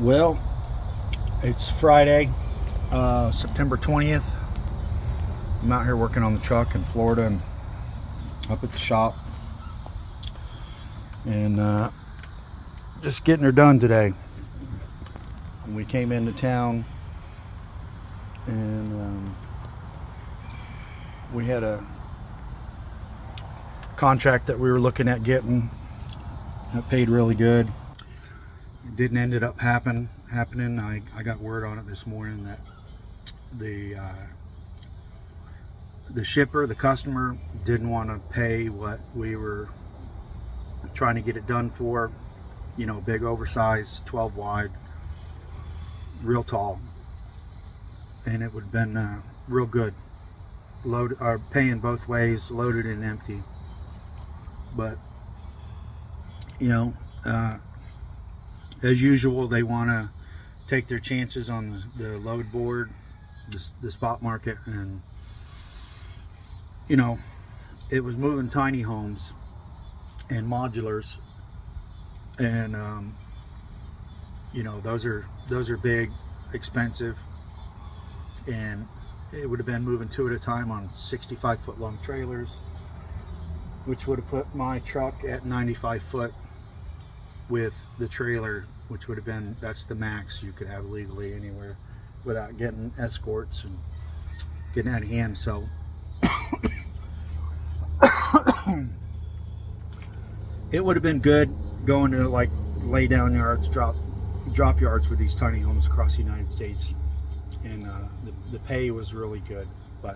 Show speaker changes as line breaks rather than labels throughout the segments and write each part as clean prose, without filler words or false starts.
Well, it's Friday, September 20th. I'm out here working on the truck in Florida and up at the shop, and just getting her done today. We came into town and we had a contract that we were looking at getting that paid really good. It didn't end up happening. I got word on it this morning that the shipper, the customer, didn't want to pay what we were trying to get it done for. You know, big oversized, 12 wide, real tall, and it would have been real good. Paying both ways, loaded and empty. But you know, as usual, they want to take their chances on the load board, the spot market, and you know, it was moving tiny homes and modulars, and you know, those are big, expensive, and it would have been moving two at a time on 65-foot long trailers, which would have put my truck at 95 foot with the trailer, which would have been, that's the max you could have legally anywhere without getting escorts and getting out of hand. So it would have been good going to like lay down yards, drop yards with these tiny homes across the United States, and the pay was really good, but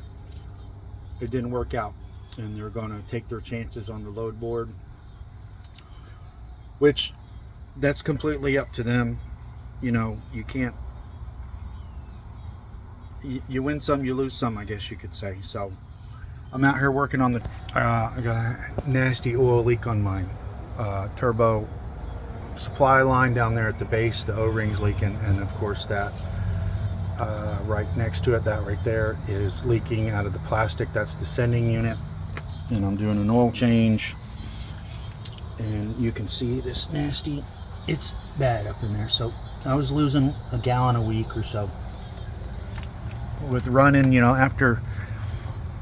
it didn't work out, and they're going to take their chances on the load board, which that's completely up to them. You know, you can't, you win some, you lose some, I guess you could say. So I'm out here working on the I got a nasty oil leak on my turbo supply line down there at the base. The O-ring's leaking, and of course that right next to it, that right there, is leaking out of the plastic. That's the sending unit, and I'm doing an oil change, and you can see this nasty, it's bad up in there. So I was losing a gallon a week or so with running, you know, after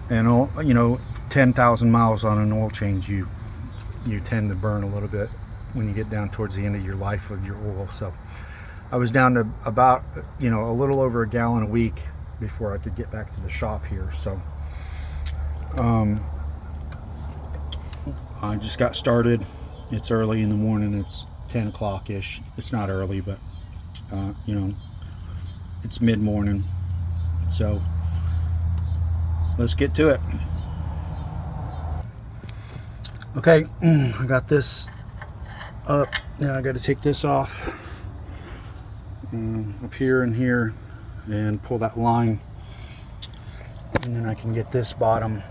an oil, you know, 10,000 miles on an oil change, you tend to burn a little bit when you get down towards the end of your life of your oil. So I was down to about, you know, a little over a gallon a week before I could get back to the shop here. So I just got started. It's early in the morning. It's 10 o'clock ish. It's not early, but you know, it's mid-morning. So let's get to it. Okay, I got this up. Now I got to take this off up here and here and pull that line, and then I can get this bottom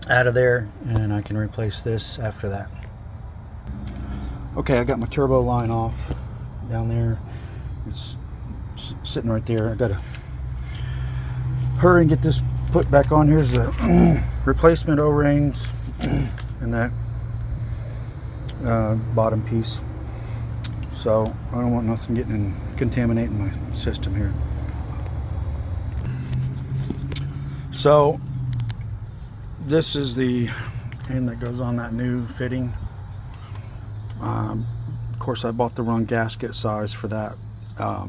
out of there, and I can replace this after that. Okay, I got my turbo line off down there. It's sitting right there. I gotta hurry and get this put back on. Here's the replacement O-rings and that bottom piece. So I don't want nothing contaminating my system here. So this is the end that goes on that new fitting. Of course, I bought the wrong gasket size for that. I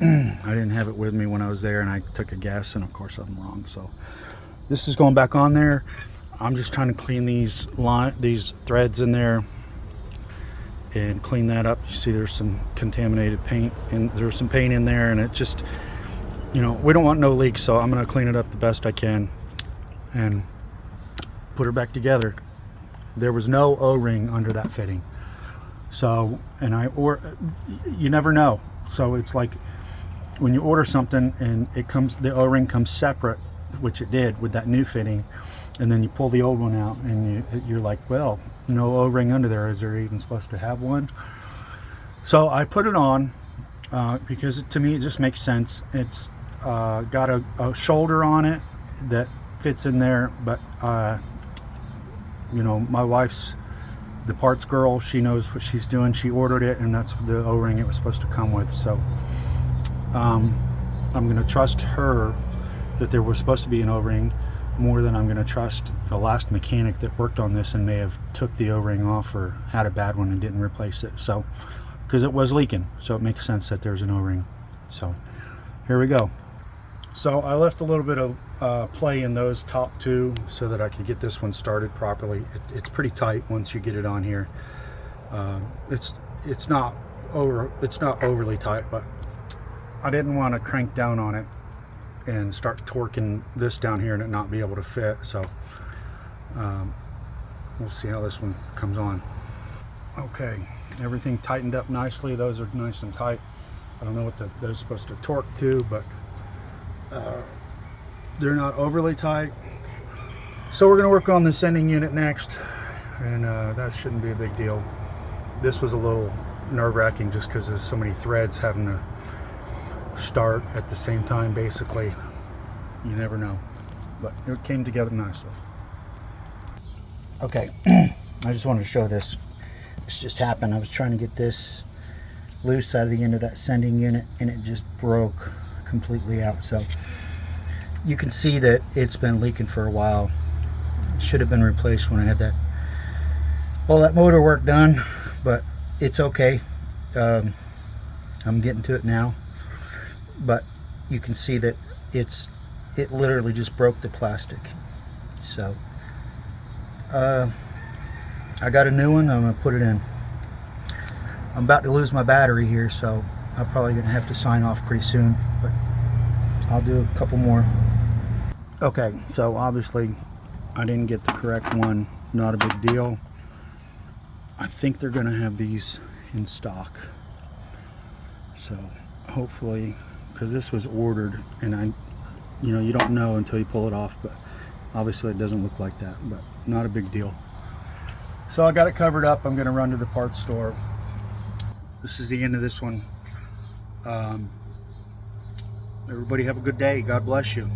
didn't have it with me when I was there, and I took a guess, and of course I'm wrong. So this is going back on there. I'm just trying to clean these threads in there and clean that up. You see there's some contaminated paint, and there's some paint in there, and it just, you know, we don't want no leaks, so I'm going to clean it up the best I can and put her back together. There was no O-ring under that fitting. So, you never know. So it's like when you order something and the O-ring comes separate, which it did with that new fitting, and then you pull the old one out, and you're like, well, no O-ring under there. Is there even supposed to have one? So I put it on because to me it just makes sense. It's got a shoulder on it that fits in there, but you know, my wife's the parts girl, she knows what she's doing. She ordered it, and that's the O-ring it was supposed to come with. So I'm going to trust her that there was supposed to be an O-ring more than I'm going to trust the last mechanic that worked on this and may have took the O-ring off or had a bad one and didn't replace it. So, because it was leaking, so it makes sense that there's an O-ring. So here we go. So I left a little bit of play in those top two so that I could get this one started properly. It's pretty tight once you get it on here. It's not overly tight, but I didn't want to crank down on it and start torquing this down here and it not be able to fit. So we'll see how this one comes on. Okay, everything tightened up nicely. Those are nice and tight. I don't know what they're supposed to torque to, but they're not overly tight. So we're going to work on the sending unit next, and that shouldn't be a big deal. This was a little nerve-wracking just because there's so many threads having to start at the same time. Basically, you never know, but it came together nicely. Okay, I just wanted to show this. This just happened. I was trying to get this loose out of the end of that sending unit, and it just broke completely out. So you can see that it's been leaking for a while. It should have been replaced when I had all that motor work done, but it's okay. I'm getting to it now, but you can see that it literally just broke the plastic. So I got a new one. I'm gonna put it in. I'm about to lose my battery here, so I'm probably gonna have to sign off pretty soon, but I'll do a couple more. Okay, so obviously I didn't get the correct one. Not a big deal. I think they're gonna have these in stock, so hopefully, because this was ordered, and you don't know until you pull it off, but obviously it doesn't look like that, but not a big deal. So I got it covered up. I'm gonna run to the parts store. This is the end of this one. Everybody have a good day. God bless you.